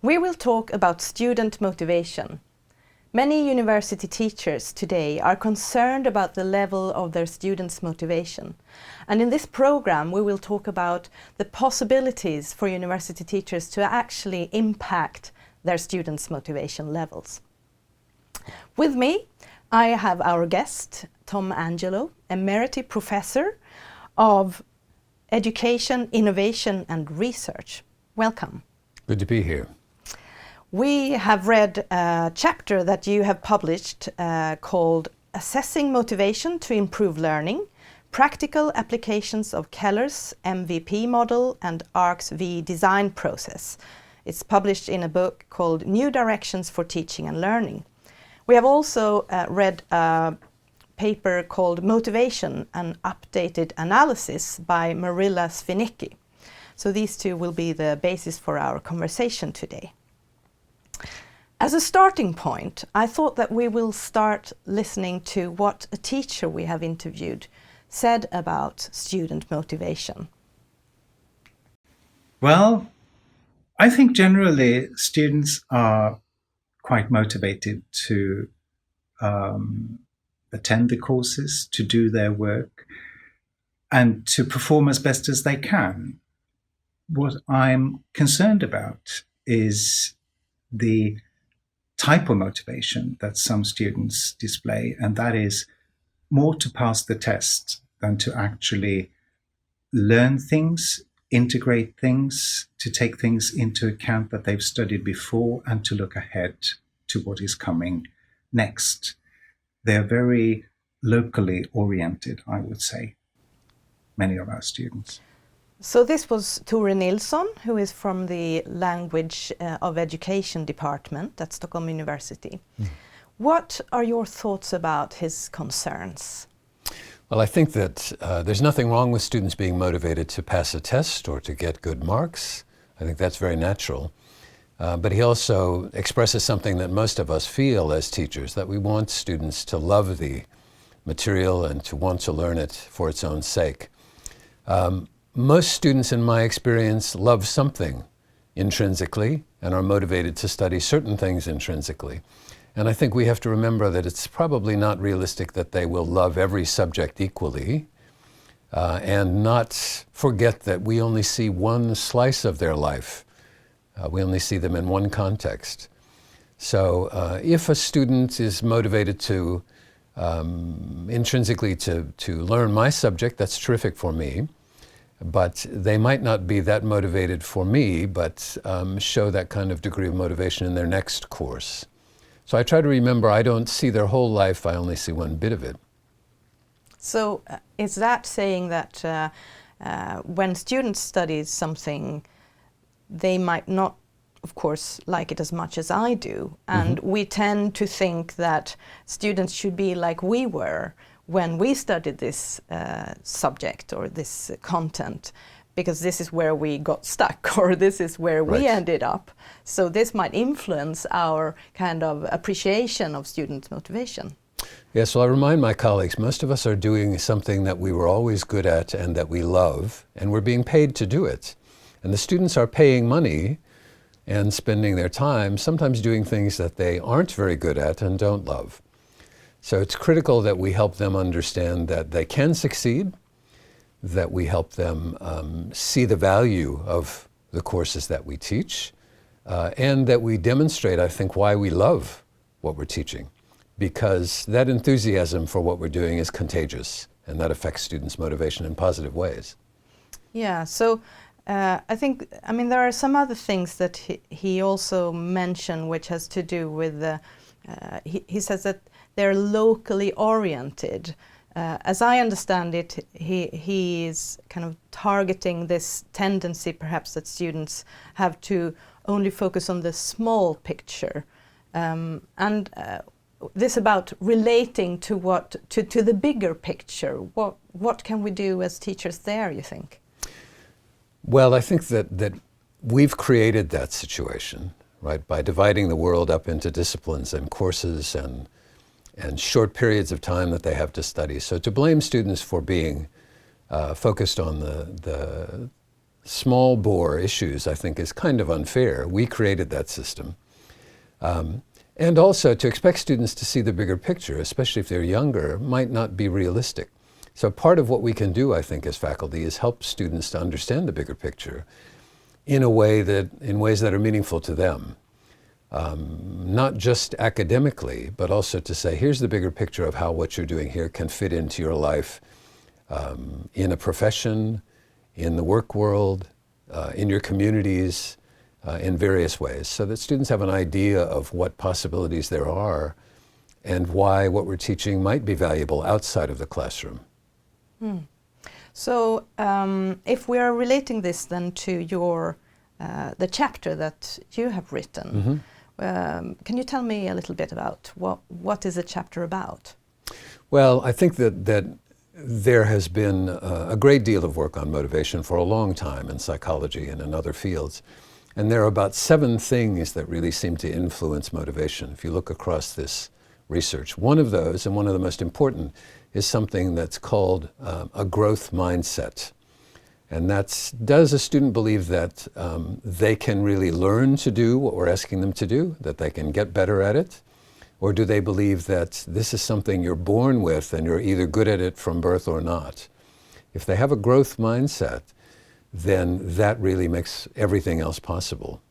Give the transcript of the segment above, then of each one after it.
We will talk about student motivation. Many university teachers today are concerned about the level of their students' motivation. And in this program, we will talk about the possibilities for university teachers to actually impact their students' motivation levels. With me, I have our guest, Tom Angelo, Emeritus Professor of Education, Innovation and Research. Welcome. Good to be here. We have read a chapter that you have published called Assessing Motivation to Improve Learning, Practical Applications of Keller's MVP Model and ARC's V Design Process. It's published in a book called New Directions for Teaching and Learning. We have also read a paper called Motivation, an Updated Analysis by Marilla Svinicki. So these two will be the basis for our conversation today. As a starting point, I thought that we will start listening to what a teacher we have interviewed said about student motivation. Well, I think generally students are quite motivated to attend the courses, to do their work, and to perform as best as they can. What I'm concerned about is the type of motivation that some students display, and that is more to pass the test than to actually learn things, integrate things, to take things into account that they've studied before, and to look ahead to what is coming next. They're very locally oriented, I would say, many of our students. So this was Tore Nilsson, who is from the Language of Education department at Stockholm University. What are your thoughts about his concerns? Well, I think that there's nothing wrong with students being motivated to pass a test or to get good marks. I think that's very natural. But he also expresses something that most of us feel as teachers, that we want students to love the material and to want to learn it for its own sake. Most students, in my experience, love something intrinsically and are motivated to study certain things intrinsically. And I think we have to remember that it's probably not realistic that they will love every subject equally, and not forget that we only see one slice of their life. We only see them in one context. So if a student is motivated to intrinsically to learn my subject, that's terrific for me. But they might not be that motivated for me, but show that kind of degree of motivation in their next course. So I try to remember I don't see their whole life, I only see one bit of it. So is that saying that when students study something, they might not, of course, like it as much as I do, and we tend to think that students should be like we were when we studied this subject or this content, because this is where we got stuck or this is where we ended up. So this might influence our kind of appreciation of student motivation. Yes, well, I remind my colleagues, most of us are doing something that we were always good at and that we love, and we're being paid to do it. And the students are paying money and spending their time, sometimes doing things that they aren't very good at and don't love. So it's critical that we help them understand that they can succeed, that we help them see the value of the courses that we teach, and that we demonstrate, I think, why we love what we're teaching, because that enthusiasm for what we're doing is contagious, and that affects students' motivation in positive ways. Yeah, so I think, I mean, there are some other things that he also mentioned, which has to do with, he says that they're locally oriented. As I understand it, he is kind of targeting this tendency perhaps that students have to only focus on the small picture. And this about relating to to the bigger picture. What can we do as teachers there, you think? Well, I think that we've created that situation, right, by dividing the world up into disciplines and courses and short periods of time that they have to study. So to blame students for being focused on the small bore issues, I think, is kind of unfair. We created that system. And also to expect students to see the bigger picture, especially if they're younger, might not be realistic. So part of what we can do, I think, as faculty is help students to understand the bigger picture in ways that are meaningful to them. Not just academically, but also to say, here's the bigger picture of how what you're doing here can fit into your life in a profession, in the work world, in your communities, in various ways, so that students have an idea of what possibilities there are and why what we're teaching might be valuable outside of the classroom. So if we are relating this then to your the chapter that you have written, can you tell me a little bit about what is the chapter about? Well, I think that there has been a great deal of work on motivation for a long time in psychology and in other fields. And there are about 7 things that really seem to influence motivation if you look across this research. One of those, and one of the most important, is something that's called a growth mindset. And that's, does a student believe that they can really learn to do what we're asking them to do, that they can get better at it? Or do they believe that this is something you're born with and you're either good at it from birth or not? If they have a growth mindset, then that really makes everything else possible.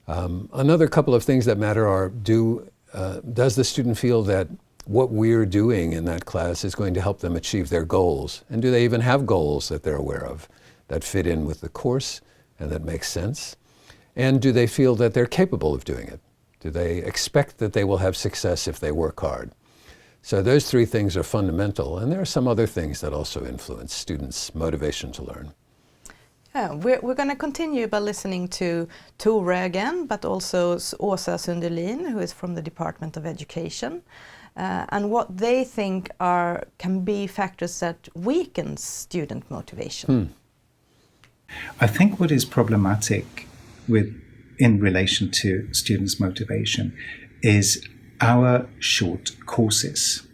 Another couple of things that matter are, does the student feel that what we're doing in that class is going to help them achieve their goals? And do they even have goals that they're aware of that fit in with the course and that make sense? And do they feel that they're capable of doing it? Do they expect that they will have success if they work hard? So those 3 things are fundamental, and there are some other things that also influence students' motivation to learn. Yeah, we're going to continue by listening to Tore again, but also Åsa Sunderlin, who is from the Department of Education, and what they think can be factors that weaken student motivation. I think what is problematic in relation to students' motivation is our short courses.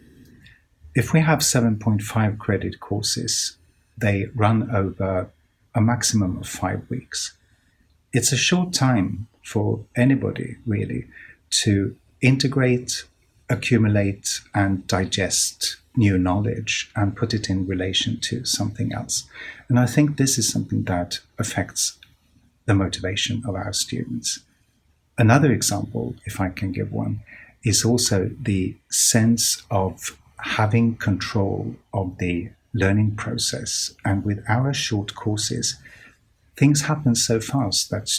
If we have 7.5 credit courses, they run over a maximum of 5 weeks. It's a short time for anybody, really, to integrate, accumulate, and digest new knowledge and put it in relation to something else. And I think this is something that affects the motivation of our students. Another example, if I can give one, is also the sense of having control of the learning process. And with our short courses, things happen so fast that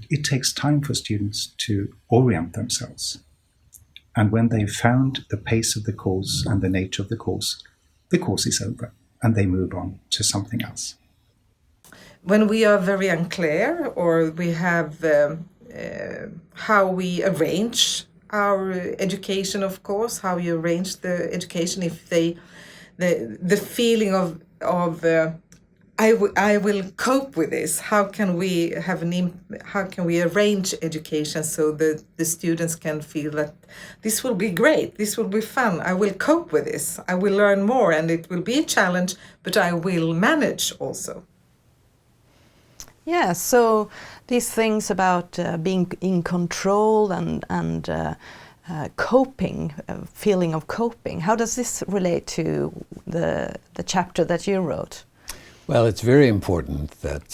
it takes time for students to orient themselves. And when they've found the pace of the course and the nature of the course is over and they move on to something else. When we are very unclear, or we have how we arrange our education, of course, how you arrange the education, if the feeling of I will cope with this. How can we arrange education so that the students can feel that this will be great, this will be fun, I will cope with this, I will learn more, and it will be a challenge, but I will manage also. Yeah, so these things about being in control and coping, feeling of coping, how does this relate to the chapter that you wrote? Well, it's very important that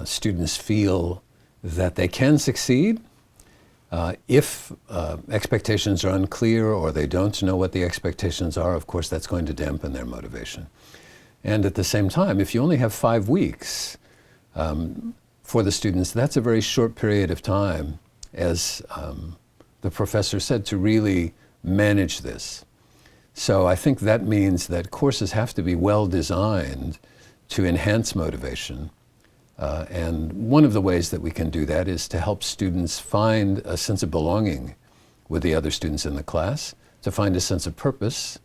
students feel that they can succeed. If expectations are unclear or they don't know what the expectations are, of course, that's going to dampen their motivation. And at the same time, if you only have 5 weeks for the students, that's a very short period of time, as the professor said, to really manage this. So I think that means that courses have to be well designed to enhance motivation. And one of the ways that we can do that is to help students find a sense of belonging with the other students in the class, to find a sense of purpose,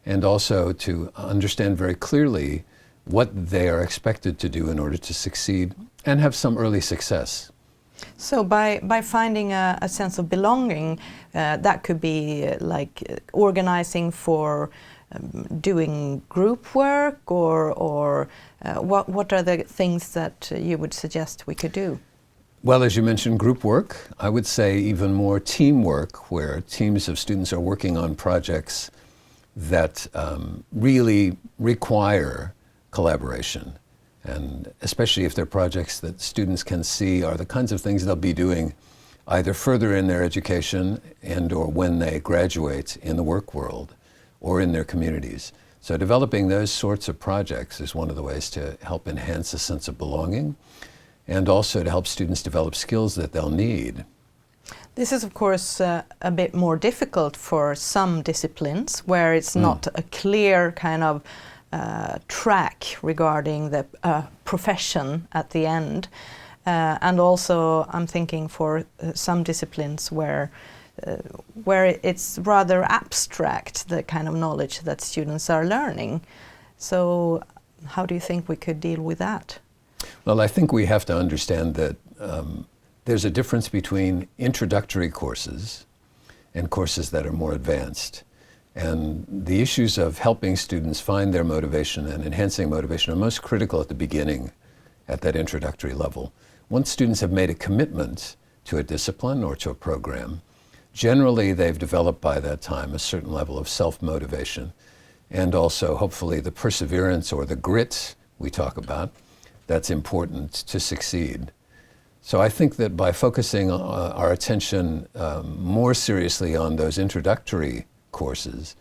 and also to understand very clearly what they are expected to do in order to succeed and have some early success. So by finding a sense of belonging, that could be like organizing for doing group work, or what are the things that you would suggest we could do? Well, as you mentioned, group work. I would say even more teamwork, where teams of students are working on projects that really require collaboration. And especially if they're projects that students can see are the kinds of things they'll be doing either further in their education and or when they graduate in the work world or in their communities. So developing those sorts of projects is one of the ways to help enhance a sense of belonging and also to help students develop skills that they'll need. This is, of course, a bit more difficult for some disciplines where it's not a clear kind of track regarding the profession at the end. And also, I'm thinking for some disciplines where it's rather abstract, the kind of knowledge that students are learning. So how do you think we could deal with that? Well, I think we have to understand that there's a difference between introductory courses and courses that are more advanced. And the issues of helping students find their motivation and enhancing motivation are most critical at the beginning, at that introductory level. Once students have made a commitment to a discipline or to a program, generally they've developed by that time a certain level of self-motivation and also hopefully the perseverance or the grit we talk about that's important to succeed. So I think that by focusing our attention more seriously on those introductory courses,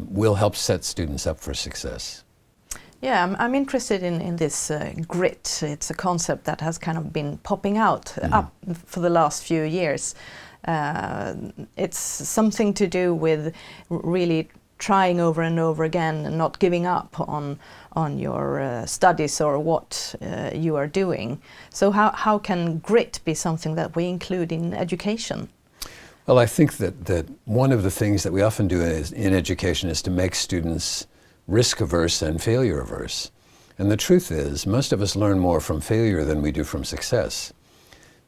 will help set students up for success. Yeah, I'm interested in this grit. It's a concept that has kind of been popping out up for the last few years. It's something to do with really trying over and over again and not giving up on your studies or what you are doing. So how can grit be something that we include in education? Well, I think that one of the things that we often do in education is to make students risk-averse and failure-averse. And the truth is, most of us learn more from failure than we do from success.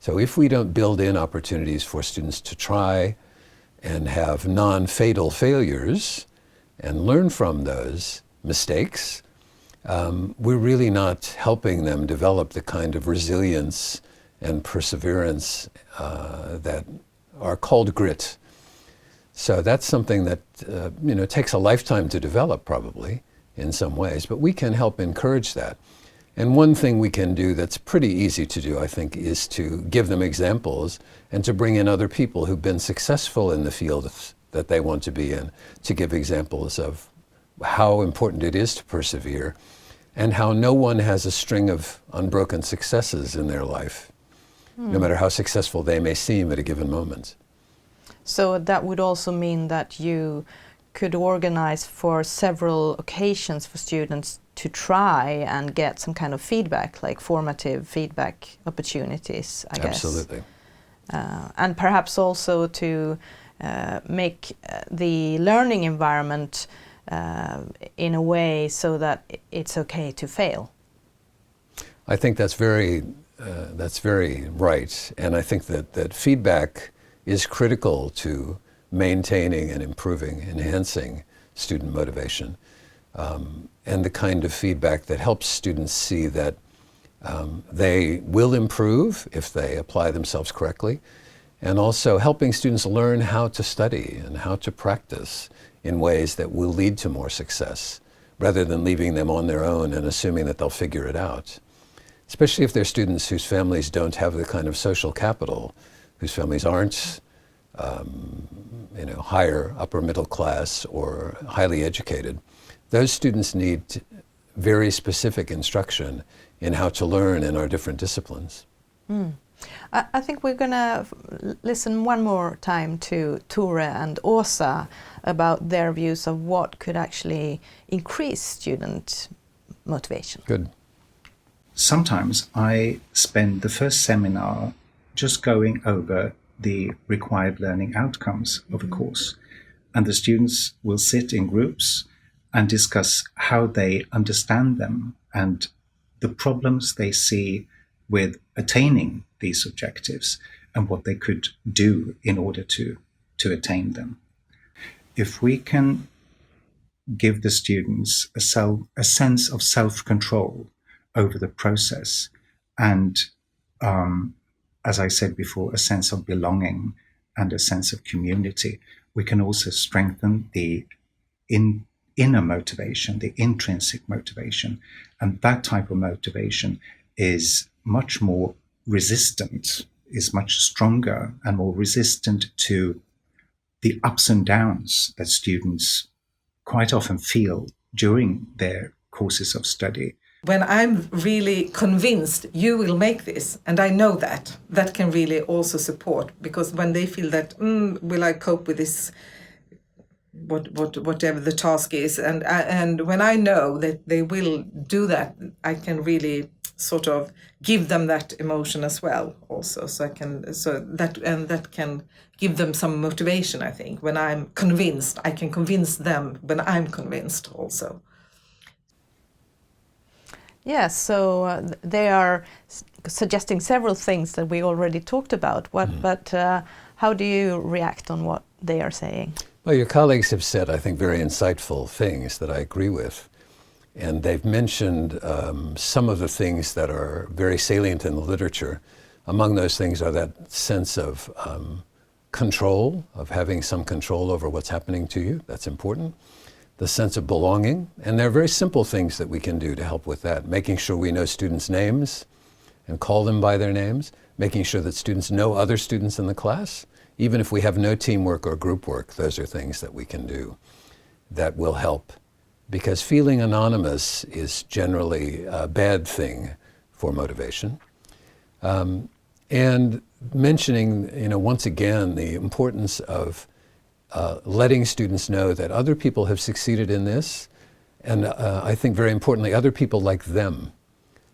So if we don't build in opportunities for students to try and have non-fatal failures and learn from those mistakes, we're really not helping them develop the kind of resilience and perseverance that are called grit. So that's something that takes a lifetime to develop probably in some ways, but we can help encourage that. And one thing we can do that's pretty easy to do, I think, is to give them examples and to bring in other people who've been successful in the field that they want to be in, to give examples of how important it is to persevere and how no one has a string of unbroken successes in their life, no matter how successful they may seem at a given moment. So that would also mean that you could organize for several occasions for students to try and get some kind of feedback, like formative feedback opportunities, I guess. Absolutely. And perhaps also to make the learning environment in a way so that it's okay to fail. I think that's very right. And I think that feedback is critical to maintaining and improving, enhancing student motivation, and the kind of feedback that helps students see that they will improve if they apply themselves correctly, and also helping students learn how to study and how to practice in ways that will lead to more success, rather than leaving them on their own and assuming that they'll figure it out. Especially if they're students whose families don't have the kind of social capital, whose families aren't higher upper middle class or highly educated. Those students need very specific instruction in how to learn in our different disciplines. I think we're going to listen one more time to Tore and Åsa about their views of what could actually increase student motivation. Good. Sometimes I spend the first seminar just going over the required learning outcomes of a course. And the students will sit in groups and discuss how they understand them and the problems they see with attaining these objectives and what they could do in order to attain them. If we can give the students a sense of self-control over the process, and as I said before, a sense of belonging and a sense of community. We can also strengthen the inner motivation, the intrinsic motivation, and that type of motivation is much more resistant, is much stronger and more resistant to the ups and downs that students quite often feel during their courses of study. When I'm really convinced you will make this, and I know that can really also support, because when they feel that, will I cope with this, whatever the task is, and when I know that they will do that, I can really sort of give them that emotion as well also, that can give them some motivation. I think when I'm convinced, I can convince them when I'm convinced also. Yes, so they are suggesting several things that we already talked about. But how do you react on what they are saying? Well, your colleagues have said, I think, very insightful things that I agree with. And they've mentioned some of the things that are very salient in the literature. Among those things are that sense of control, of having some control over what's happening to you. That's important. The sense of belonging. And there are very simple things that we can do to help with that. Making sure we know students' names and call them by their names. Making sure that students know other students in the class. Even if we have no teamwork or group work, those are things that we can do that will help. Because feeling anonymous is generally a bad thing for motivation. And mentioning, once again, the importance of letting students know that other people have succeeded in this, and I think very importantly, other people like them.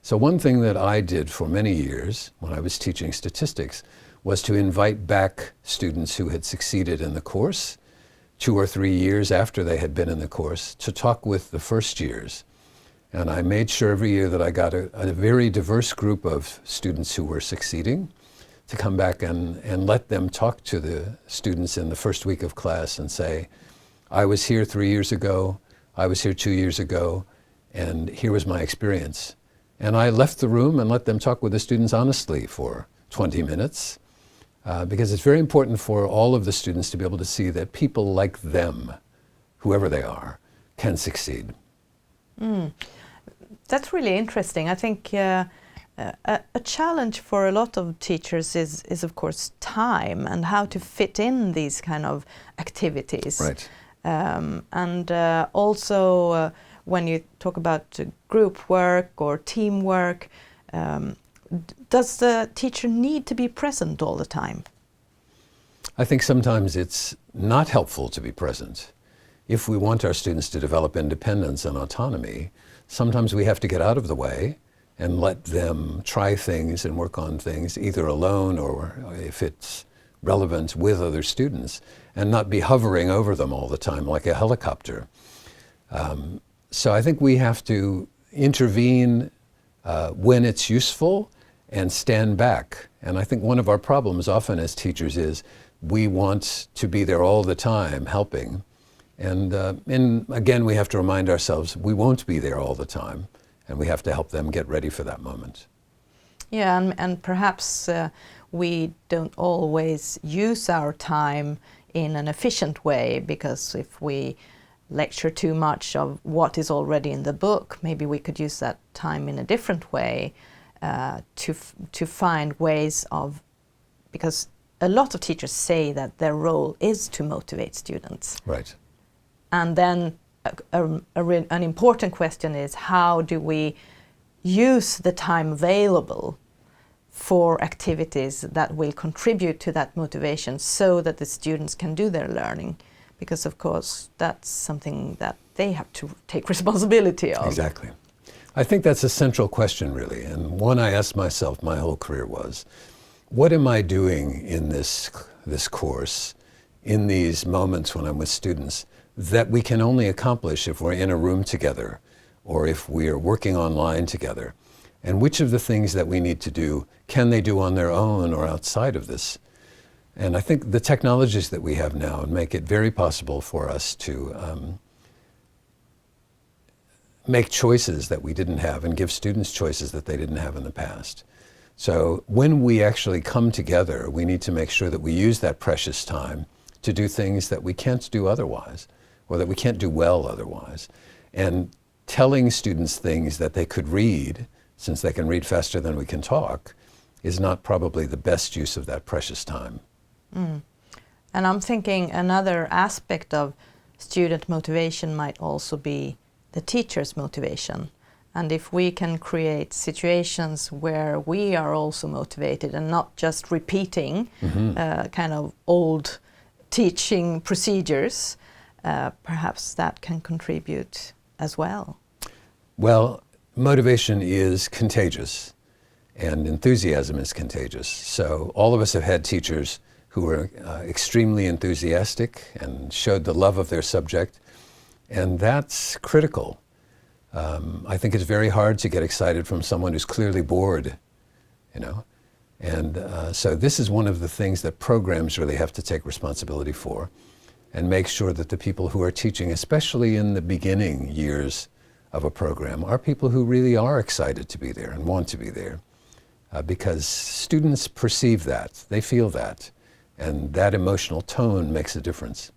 So one thing that I did for many years when I was teaching statistics was to invite back students who had succeeded in the course 2 or 3 years after they had been in the course to talk with the first years. And I made sure every year that I got a very diverse group of students who were succeeding to come back and let them talk to the students in the first week of class and say, I was here 3 years ago, I was here 2 years ago, and here was my experience. And I left the room and let them talk with the students honestly for 20 minutes. Because it's very important for all of the students to be able to see that people like them, whoever they are, can succeed. That's really interesting. I think a challenge for a lot of teachers is of course time and how to fit in these kind of activities. Right. And also when you talk about group work or teamwork, does the teacher need to be present all the time? I think sometimes it's not helpful to be present. If we want our students to develop independence and autonomy, sometimes we have to get out of the way and let them try things and work on things either alone or, if it's relevant, with other students, and not be hovering over them all the time like a helicopter. So I think we have to intervene when it's useful and stand back. And I think one of our problems often as teachers is we want to be there all the time helping. And again, we have to remind ourselves we won't be there all the time, and we have to help them get ready for that moment. Yeah, and perhaps we don't always use our time in an efficient way, because if we lecture too much of what is already in the book, maybe we could use that time in a different way to find ways of, because a lot of teachers say that their role is to motivate students. Right. And then an important question is, how do we use the time available for activities that will contribute to that motivation so that the students can do their learning? Because of course that's something that they have to take responsibility of. Exactly. I think that's a central question, really, and one I asked myself my whole career was, what am I doing in this course, in these moments when I'm with students, that we can only accomplish if we're in a room together or if we are working online together? And which of the things that we need to do can they do on their own or outside of this? And I think the technologies that we have now make it very possible for us to make choices that we didn't have and give students choices that they didn't have in the past. So when we actually come together, we need to make sure that we use that precious time to do things that we can't do otherwise, or that we can't do well otherwise. And telling students things that they could read, since they can read faster than we can talk, is not probably the best use of that precious time. And I'm thinking another aspect of student motivation might also be the teacher's motivation. And if we can create situations where we are also motivated and not just repeating kind of old teaching procedures, perhaps that can contribute as well. Well, motivation is contagious, and enthusiasm is contagious. So all of us have had teachers who were extremely enthusiastic and showed the love of their subject, and that's critical. I think it's very hard to get excited from someone who's clearly bored, you know. And so this is one of the things that programs really have to take responsibility for, and make sure that the people who are teaching, especially in the beginning years of a program, are people who really are excited to be there and want to be there. Because students perceive that, they feel that, and that emotional tone makes a difference.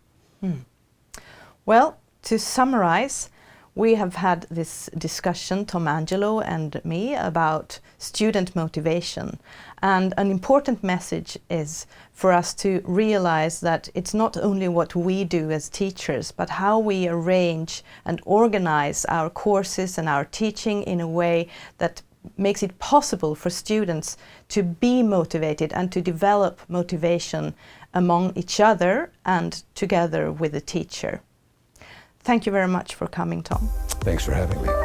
Well, to summarize, we have had this discussion, Tom Angelo and me, about student motivation. And an important message is for us to realize that it's not only what we do as teachers, but how we arrange and organize our courses and our teaching in a way that makes it possible for students to be motivated and to develop motivation among each other and together with the teacher. Thank you very much for coming, Tom. Thanks for having me.